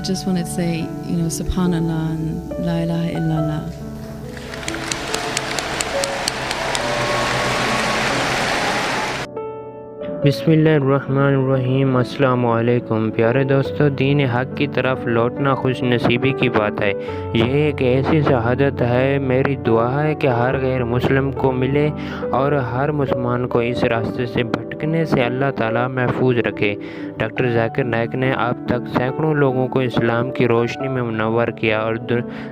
just wanted to say, Subhanallah and La ilaha illallah. बिस्मिल्लाहिर्रहमानिर्रहीम। अस्सलाम वालेकुम। प्यारे दोस्तों, दीन हक़ की तरफ लौटना खुश नसीबी की बात है। यह एक ऐसी शहादत है, मेरी दुआ है कि हर गैर मुस्लिम को मिले और हर मुसलमान को इस रास्ते से भटकने से अल्लाह ताला महफूज रखे। डॉक्टर जाकिर नाइक ने अब तक सैकड़ों लोगों को इस्लाम की रोशनी में मुनव्वर किया और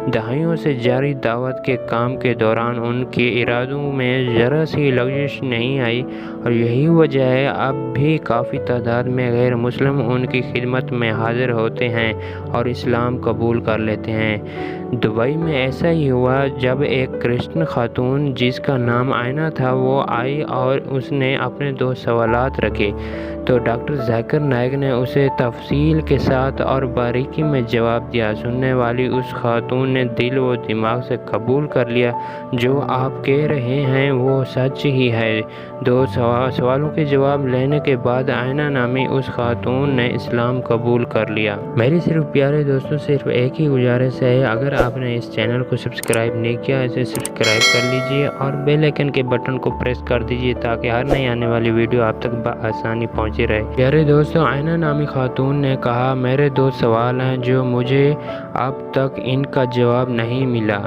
दहाइयों से जारी दावत के काम के दौरान उनके इरादों में ज़रा सी लग़ज़िश नहीं आई, और यही वजह है अब भी काफ़ी तादाद में गैर मुस्लिम उनकी खिदमत में हाजिर होते हैं और इस्लाम कबूल कर लेते हैं। दुबई में ऐसा ही हुआ जब एक क्रिश्चियन खातून जिसका नाम आयना था वो आई और उसने अपने 2 सवालात रखे, तो डॉक्टर जाकिर नाइक ने उसे तफसील के साथ और बारीकी में जवाब दिया। सुनने वाली उस खातून ने दिल व दिमाग से कबूल कर लिया, जो आप कह रहे हैं वो सच ही है। 2 सवालों के जवाब लेने के बाद आयना नामी उस खातून ने इस्लाम कबूल कर लिया। मेरी सिर्फ प्यारे दोस्तों सिर्फ एक ही गुजारिश है, अगर आपने इस चैनल को सब्सक्राइब नहीं किया इसे सब्सक्राइब कर लीजिए और बेल आइकन के बटन को प्रेस कर दीजिए ताकि हर नई आने वाली वीडियो आप तक बआसानी पहुंची रहे। प्यारे दोस्तों, आयना नामी खातून ने कहा, मेरे 2 सवाल हैं जो मुझे अब तक इनका जवाब नहीं मिला।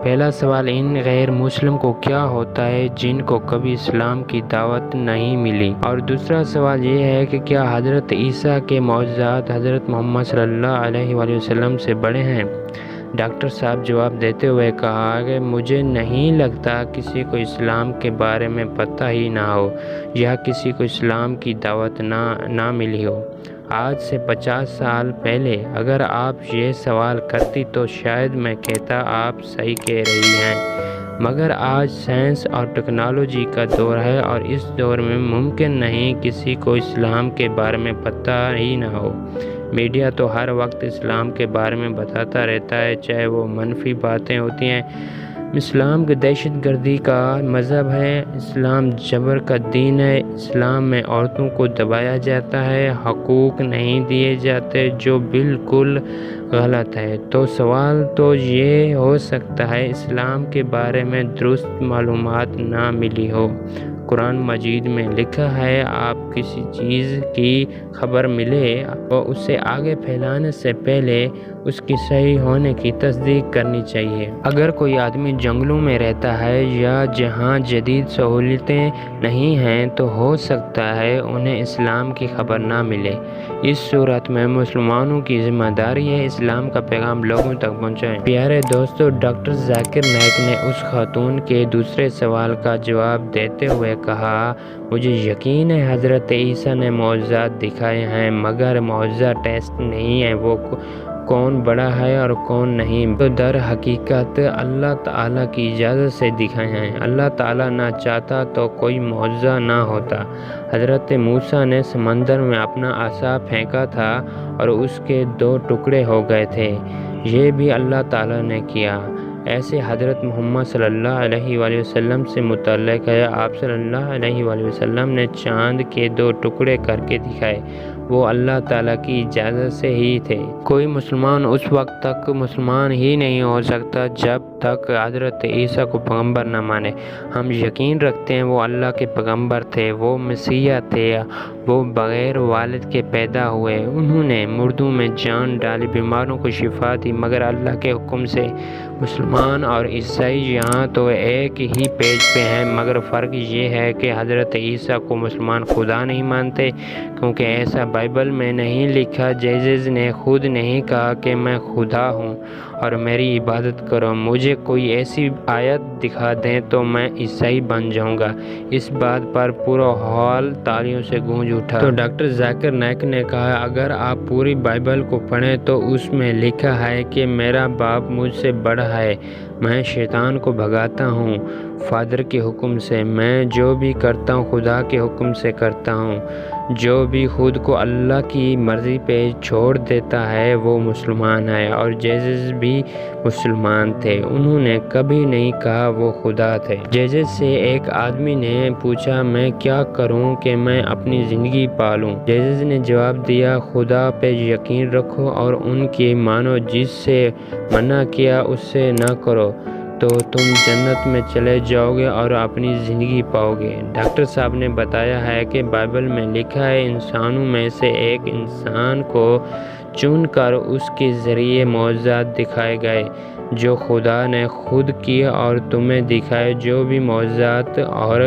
पहला सवाल, इन गैर मुस्लिम को क्या होता है जिनको कभी इस्लाम की दावत नहीं मिली, और दूसरा सवाल ये है कि क्या हज़रत ईसा के मौजज़ात हज़रत मोहम्मद सल्लल्लाहु अलैहि वसल्लम से बड़े हैं। डॉक्टर साहब जवाब देते हुए कहा कि मुझे नहीं लगता किसी को इस्लाम के बारे में पता ही ना हो या किसी को इस्लाम की दावत ना मिली हो। आज से 50 साल पहले अगर आप ये सवाल करती तो शायद मैं कहता आप सही कह रही हैं, मगर आज साइंस और टेक्नोलॉजी का दौर है और इस दौर में मुमकिन नहीं किसी को इस्लाम के बारे में पता ही ना हो। मीडिया तो हर वक्त इस्लाम के बारे में बताता रहता है, चाहे वो मनफी बातें होती हैं। इस्लाम की दहशत गर्दी का मज़हब है, इस्लाम जबर का दीन है, इस्लाम में औरतों को दबाया जाता है, हकूक़ नहीं दिए जाते, जो बिल्कुल गलत है। तो सवाल तो ये हो सकता है इस्लाम के बारे में दुरुस्त मालूमात ना मिली हो। कुरान मजीद में लिखा है, आप किसी चीज़ की खबर मिले और उसे आगे फैलाने से पहले उसकी सही होने की तस्दीक करनी चाहिए। अगर कोई आदमी जंगलों में रहता है या जहां जदीद सहूलतें नहीं हैं तो हो सकता है उन्हें इस्लाम की खबर ना मिले। इस सूरत में मुसलमानों की ज़िम्मेदारी है इस्लाम का पैगाम लोगों तक पहुँचाएं। प्यारे दोस्तों, डॉक्टर जाकिर नाइक ने उस खातून के दूसरे सवाल का जवाब देते हुए कहा, मुझे यकीन है हज़रत ईसा ने मौजज़ात दिखाए हैं, मगर मौजज़ा टेस्ट नहीं है वो कौन बड़ा है और कौन नहीं, तो दर हकीकत अल्लाह ताला की इजाज़त से दिखाए हैं। अल्लाह ताला ना चाहता तो कोई मौजज़ा ना होता। हज़रत मूसा ने समंदर में अपना आसा फेंका था और उसके 2 टुकड़े हो गए थे, ये भी अल्लाह ताला ने किया। ऐसे हज़रत मोहम्मद सल्लल्लाहु अलैहि वसल्लम से मुतल्लिक़ है, आप सल्लल्लाहु अलैहि वसल्लम ने चाँद के 2 टुकड़े करके दिखाए, वो अल्लाह ताला की इजाज़त से ही थे। कोई मुसलमान उस वक्त तक मुसलमान ही नहीं हो सकता जब तक हज़रत ईसा को पैगंबर न माने। हम यकीन रखते हैं वो अल्लाह के पैगंबर थे, वो मसीहा थे, वो बग़ैर वालिद के पैदा हुए, उन्होंने मुर्दों में जान डाली, बीमारों को शिफा दी, मगर अल्लाह के हुक्म से। मुसलमान और ईसाई यहाँ तो एक ही पेज पे हैं, मगर फ़र्क ये है कि हज़रत ईसा को मुसलमान खुदा नहीं मानते, क्योंकि ऐसा बाइबल में नहीं लिखा। जीसस ने खुद नहीं कहा कि मैं खुदा हूँ और मेरी इबादत करो। मुझे कोई ऐसी आयत दिखा दें तो मैं ईसाई बन जाऊँगा। इस बात पर पूरा हॉल तालियों से गूंज उठा। तो डॉक्टर जाकिर नाइक ने कहा, अगर आप पूरी बाइबल को पढ़ें तो उसमें लिखा है कि मेरा बाप मुझसे बड़ा है, मैं शैतान को भगाता हूँ फादर के हुक्म से, मैं जो भी करता हूँ खुदा के हुक्म से करता हूँ। جو بھی خود کو اللہ کی مرضی پہ چھوڑ دیتا ہے وہ مسلمان ہے، اور جیسس بھی مسلمان تھے، انہوں نے کبھی نہیں کہا وہ خدا تھے۔ جیسس سے ایک آدمی نے پوچھا میں کیا کروں کہ میں اپنی زندگی پالوں؟ جیسس نے جواب دیا خدا پہ یقین رکھو اور ان کی مانو، جس سے منع کیا اس سے نہ کرو تو تم جنت میں چلے جاؤ گے اور اپنی زندگی پاؤ گے۔ ڈاکٹر صاحب نے بتایا ہے کہ بائبل میں لکھا ہے انسانوں میں سے ایک انسان کو چن کر اس کے ذریعے معجزات دکھائے گئے جو خدا نے خود کیے اور تمہیں دکھائے۔ جو بھی معجزات اور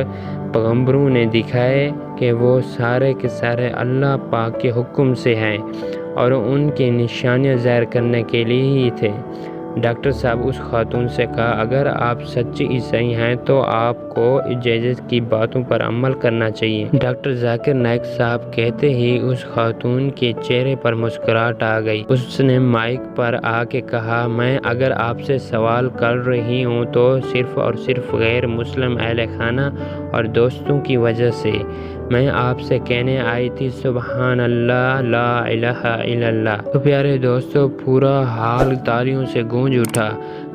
پیغمبروں نے دکھائے کہ وہ سارے کے سارے اللہ پاک کے حکم سے ہیں اور ان کی نشانیاں ظاہر کرنے کے لیے ہی تھے۔ ڈاکٹر صاحب اس خاتون سے کہا اگر آپ سچے عیسائی ہیں تو آپ کو جیسس کی باتوں پر عمل کرنا چاہیے۔ ڈاکٹر ذاکر نائک صاحب کہتے ہی اس خاتون کے چہرے پر مسکراہٹ آ گئی۔ اس نے مائک پر آ کے کہا میں اگر آپ سے سوال کر رہی ہوں تو صرف اور صرف غیر مسلم اہل خانہ اور دوستوں کی وجہ سے۔ میں آپ سے کہنے آئی تھی سبحان اللہ لا الہ الا اللہ۔ تو پیارے دوستو پورا حال تالیوں سے گونج اٹھا۔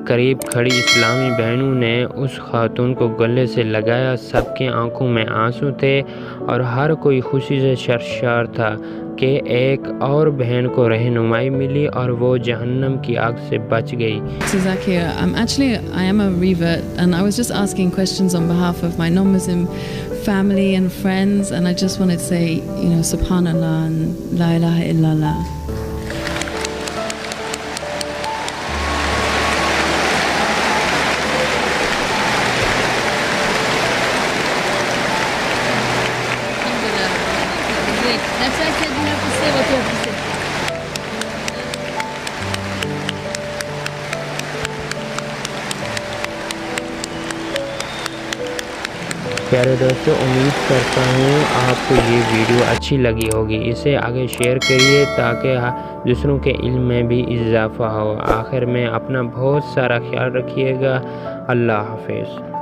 قریب کھڑی اسلامی بہنوں نے اس خاتون کو گلے سے لگایا، سب کی آنکھوں میں آنسو تھے اور ہر کوئی خوشی سے سرشار تھا کہ ایک اور بہن کو رہنمائی ملی اور وہ جہنم کی آگ سے بچ گئی۔ Zakir, I am a revert, and I was just asking questions on behalf of my non-Muslim family and friends, and I just wanted to say, Subhanallah and La ilaha illallah. That's why I said you have to say what you have to say. پیارے دوستو امید کرتا ہوں آپ کو یہ video اچھی لگی ہوگی۔ اسے آگے شیئر کریے تاکہ دوسروں کے علم میں بھی اضافہ ہو۔ آخر میں اپنا بہت سارا خیال رکھیے گا۔ اللہ حافظ۔